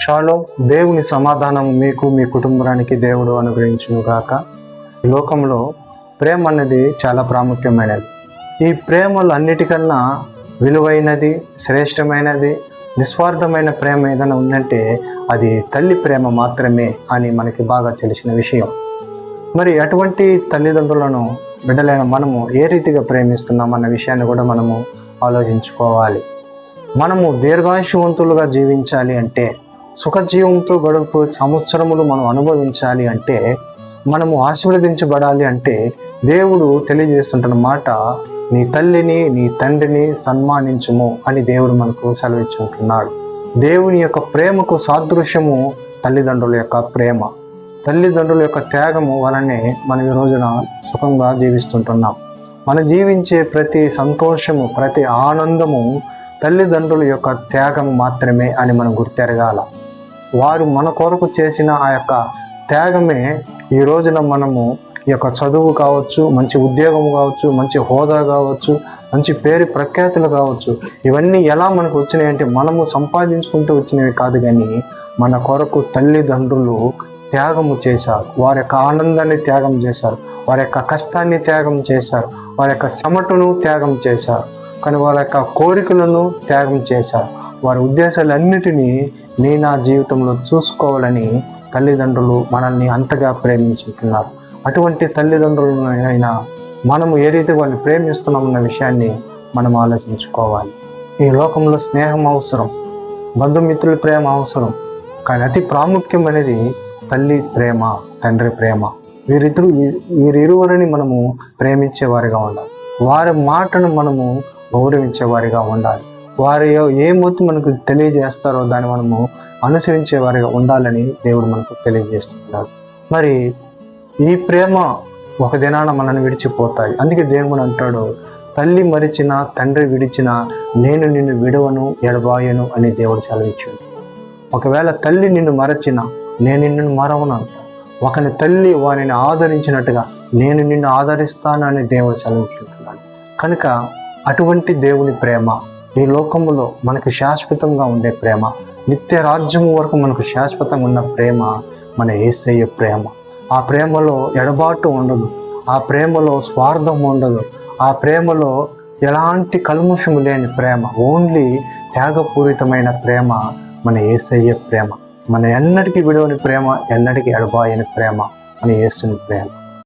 Shalom. దేవుని సమాధానం మీకు, మీ కుటుంబానికి దేవుడు అనుగ్రహించును గాక. ఈ లోకంలో ప్రేమ అనేది చాలా ప్రాముఖ్యమైనది. ఈ ప్రేమలు అన్నిటికన్నా విలువైనది, శ్రేష్టమైనది, నిస్వార్థమైన ప్రేమ ఏదైనా ఉందంటే అది తల్లి ప్రేమ మాత్రమే అని మనకి బాగా తెలిసిన విషయం. మరి అటువంటి తల్లిదండ్రులను బిడ్డలైన మనము ఏ రీతిగా ప్రేమిస్తున్నాం అన్న విషయాన్ని కూడా మనము ఆలోచించుకోవాలి. మనము దీర్ఘాయుషవంతులుగా జీవించాలి అంటే, సుఖజీవంతో గడుపు సంవత్సరములు మనం అనుభవించాలి అంటే, మనము ఆశీర్వదించబడాలి అంటే దేవుడు తెలియజేస్తుంటున్న మాట, నీ తల్లిని నీ తండ్రిని సన్మానించుము అని దేవుడు మనకు సెలవిచ్చుంటున్నాడు. దేవుని యొక్క ప్రేమకు సాదృశ్యము తల్లిదండ్రుల యొక్క ప్రేమ, తల్లిదండ్రుల యొక్క త్యాగము వలనే మనం ఈ రోజున సుఖంగా జీవిస్తుంటున్నాం. మనం జీవించే ప్రతి సంతోషము, ప్రతి ఆనందము తల్లిదండ్రుల యొక్క త్యాగము మాత్రమే అని మనం గుర్తెరగాల. వారు మన కొరకు చేసిన ఆ యొక్క త్యాగమే ఈ రోజున మనము ఈ యొక్క చదువు కావచ్చు, మంచి ఉద్యోగం కావచ్చు, మంచి హోదా కావచ్చు, మంచి పేరు ప్రఖ్యాతులు కావచ్చు, ఇవన్నీ ఎలా మనకు వచ్చినాయంటే మనము సంపాదించుకుంటూ వచ్చినవి కాదు, కానీ మన కొరకు తల్లిదండ్రులు త్యాగము చేశారు. వారి యొక్క ఆనందాన్ని త్యాగం చేశారు, వారి యొక్క కష్టాన్ని త్యాగం చేశారు, వారి యొక్క చెమటను త్యాగం చేశారు, కానీ వారి యొక్క కోరికలను త్యాగం చేశారు. వారి ఉద్దేశాలన్నిటినీ నా జీవితంలో చూసుకోవాలని తల్లిదండ్రులు మనల్ని అంతగా ప్రేమించుతున్నారు. అటువంటి తల్లిదండ్రులను అయినా మనము ఏ రీతి వాళ్ళని ప్రేమిస్తున్నామన్న విషయాన్ని మనం ఆలోచించుకోవాలి. ఈ లోకంలో స్నేహం అవసరం, బంధుమిత్రుల ప్రేమ అవసరం, కానీ అతి ప్రాముఖ్యమైనది తల్లి ప్రేమ, తండ్రి ప్రేమ. వీరిరువురిని మనము ప్రేమించేవారిగా ఉండాలి. వారి మాటను మనము గౌరవించేవారిగా ఉండాలి. వారి ఏమొత్తి మనకు తెలియజేస్తారో దాన్ని మనము అనుసరించేవారిగా ఉండాలని దేవుడు మనకు తెలియజేస్తున్నాడు. మరి ఈ ప్రేమ ఒక దినాన మనల్ని విడిచిపోతాయి. అందుకే దేవుడు అంటాడు, తల్లి మరిచిన తండ్రి విడిచిన నేను నిన్ను విడవను ఎడబాయను అని దేవుడు సెలవిచ్చాడు. ఒకవేళ తల్లి నిన్ను మరచిన నేను నిన్ను మరవను అంట. ఒకని తల్లి వారిని ఆదరించినట్టుగా నేను నిన్ను ఆదరిస్తానని దేవుడు సెలవిచ్చుంటున్నాడు. కనుక అటువంటి దేవుని ప్రేమ ఈ లోకములో మనకు శాశ్వతంగా ఉండే ప్రేమ, నిత్య రాజ్యం వరకు మనకు శాశ్వతంగా ఉన్న ప్రేమ మన యేసయ్య ప్రేమ. ఆ ప్రేమలో ఎడబాటు ఉండదు, ఆ ప్రేమలో స్వార్థం ఉండదు, ఆ ప్రేమలో ఎలాంటి కల్ముషము లేని ప్రేమ, ఓన్లీ త్యాగపూరితమైన ప్రేమ మన యేసయ్య ప్రేమ. మన ఎన్నటికీ విడవని ప్రేమ, ఎన్నటికీ ఎడబాయని ప్రేమ మన యేసుని ప్రేమ.